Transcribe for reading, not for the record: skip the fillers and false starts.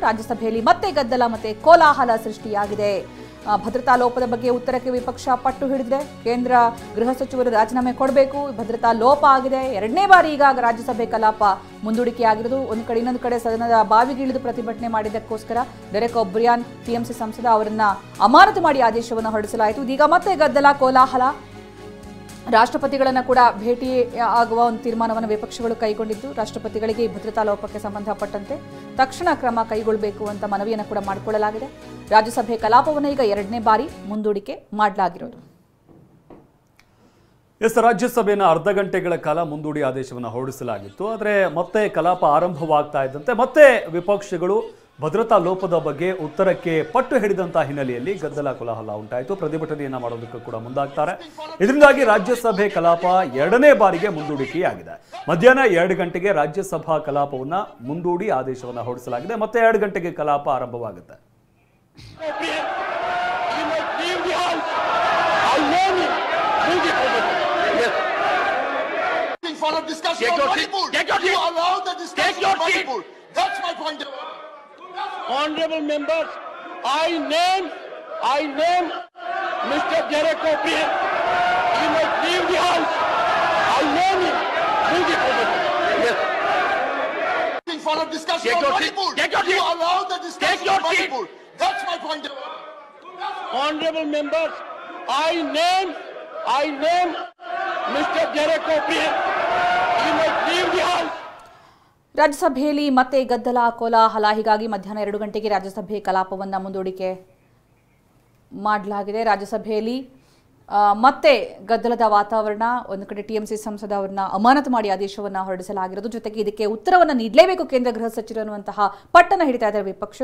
ರಾಜ್ಯಸಭೆಯಲ್ಲಿ ಮತ್ತೆ ಗದ್ದಲ ಮತ್ತೆ ಕೋಲಾಹಲ ಸೃಷ್ಟಿಯಾಗಿದೆ. ಭದ್ರತಾ ಲೋಪದ ಬಗ್ಗೆ ಉತ್ತರಕ್ಕೆ ವಿಪಕ್ಷ ಪಟ್ಟು ಹಿಡಿದಿದೆ. ಕೇಂದ್ರ ಗೃಹ ಸಚಿವರು ರಾಜೀನಾಮೆ ಕೊಡಬೇಕು, ಭದ್ರತಾ ಲೋಪ ಆಗಿದೆ. ಎರಡನೇ ಬಾರಿ ಈಗ ರಾಜ್ಯಸಭೆ ಕಲಾಪ ಮುಂದೂಡಿಕೆಯಾಗಿರೋದು. ಒಂದು ಕಡೆ ಇನ್ನೊಂದು ಕಡೆ ಸದನದ ಬಾವಿಗಿಳಿದು ಪ್ರತಿಭಟನೆ ಮಾಡಿದ್ದಕ್ಕೋಸ್ಕರ ಡೆರೆಕ್ ಒಬ್ರಿಯಾನ್ ಟಿಎಂಸಿ ಸಂಸದ ಅವರನ್ನ ಅಮಾನತು ಮಾಡಿ ಆದೇಶವನ್ನು ಹೊರಡಿಸಲಾಯಿತು. ಇದೀಗ ಮತ್ತೆ ಗದ್ದಲ ಕೋಲಾಹಲ. ರಾಷ್ಟ್ರಪತಿಗಳನ್ನ ಕೂಡ ಭೇಟಿ ಆಗುವ ಒಂದು ತೀರ್ಮಾನವನ್ನು ವಿಪಕ್ಷಗಳು ಕೈಗೊಂಡಿದ್ದು, ರಾಷ್ಟ್ರಪತಿಗಳಿಗೆ ಈ ಭದ್ರತಾ ಲೋಪಕ್ಕೆ ಸಂಬಂಧಪಟ್ಟಂತೆ ತಕ್ಷಣ ಕ್ರಮ ಕೈಗೊಳ್ಳಬೇಕು ಅಂತ ಮನವಿಯನ್ನು ಕೂಡ ಮಾಡಿಕೊಳ್ಳಲಾಗಿದೆ. ರಾಜ್ಯಸಭೆ ಕಲಾಪವನ್ನು ಈಗ ಎರಡನೇ ಬಾರಿ ಮುಂದೂಡಿಕೆ ಮಾಡಲಾಗಿರೋದು. ರಾಜ್ಯಸಭೆಯನ್ನು ಅರ್ಧ ಗಂಟೆಗಳ ಕಾಲ ಮುಂದೂಡಿ ಆದೇಶವನ್ನು ಹೊರಡಿಸಲಾಗಿತ್ತು. ಆದರೆ ಮತ್ತೆ ಕಲಾಪ ಆರಂಭವಾಗ್ತಾ ಇದ್ದಂತೆ ಮತ್ತೆ ವಿಪಕ್ಷಗಳು ಭದ್ರತಾ ಲೋಪದ ಬಗ್ಗೆ ಉತ್ತರಕ್ಕೆ ಪಟ್ಟು ಹಿಡಿದಂತಹ ಹಿನ್ನೆಲೆಯಲ್ಲಿ ಗದ್ದಲ ಕೋಲಾಹಲ ಉಂಟಾಯಿತು. ಪ್ರತಿಭಟನೆಯನ್ನ ಮಾಡೋದಕ್ಕೂ ಕೂಡ ಮುಂದಾಗ್ತಾರೆ. ಇದರಿಂದಾಗಿ ರಾಜ್ಯಸಭೆ ಕಲಾಪ ಎರಡನೇ ಬಾರಿಗೆ ಮುಂದೂಡಿಕೆಯಾಗಿದೆ. ಮಧ್ಯಾಹ್ನ 2 ಗಂಟೆಗೆ ರಾಜ್ಯಸಭಾ ಕಲಾಪವನ್ನ ಮುಂದೂಡಿ ಆದೇಶವನ್ನ ಹೊರಡಿಸಲಾಗಿದೆ. ಮತ್ತೆ 2 ಗಂಟೆಗೆ ಕಲಾಪ ಆರಂಭವಾಗುತ್ತೆ. Honorable members, I name Mr. Derek O'Brien. He must leave the house. I name him. Move it over. Yes. For a discussion on Manipur. You allow the discussion on Manipur. That's my point. Honorable members, I name Mr. Derek O'Brien. He must leave the house. ರಾಜ್ಯಸಭೆಯಲ್ಲಿ ಮತ್ತೆ ಗದ್ದಲ ಕೋಲಾಹಲ. ಹೀಗಾಗಿ ಮಧ್ಯಾಹ್ನ 2 ಗಂಟೆಗೆ ರಾಜ್ಯಸಭೆ ಕಲಾಪವನ್ನು ಮುಂದೂಡಿಕೆ ಮಾಡಲಾಗಿದೆ. ರಾಜ್ಯಸಭೆಯಲ್ಲಿ ಮತ್ತೆ ಗದ್ದಲದ ವಾತಾವರಣ. ಒಂದು ಕಡೆ ಟಿಎಂಸಿ ಸಂಸದ ಅವರನ್ನ ಅಮಾನತು ಮಾಡಿ ಆದೇಶವನ್ನು ಹೊರಡಿಸಲಾಗಿರೋದು. ಜೊತೆಗೆ ಇದಕ್ಕೆ ಉತ್ತರವನ್ನು ನೀಡಲೇಬೇಕು ಕೇಂದ್ರ ಗೃಹ ಸಚಿವರು ಅನ್ನುವಂತಹ ಪಟ್ಟನ್ನು ಹಿಡಿತಾ ಇದ್ದಾರೆ ವಿಪಕ್ಷಗಳು.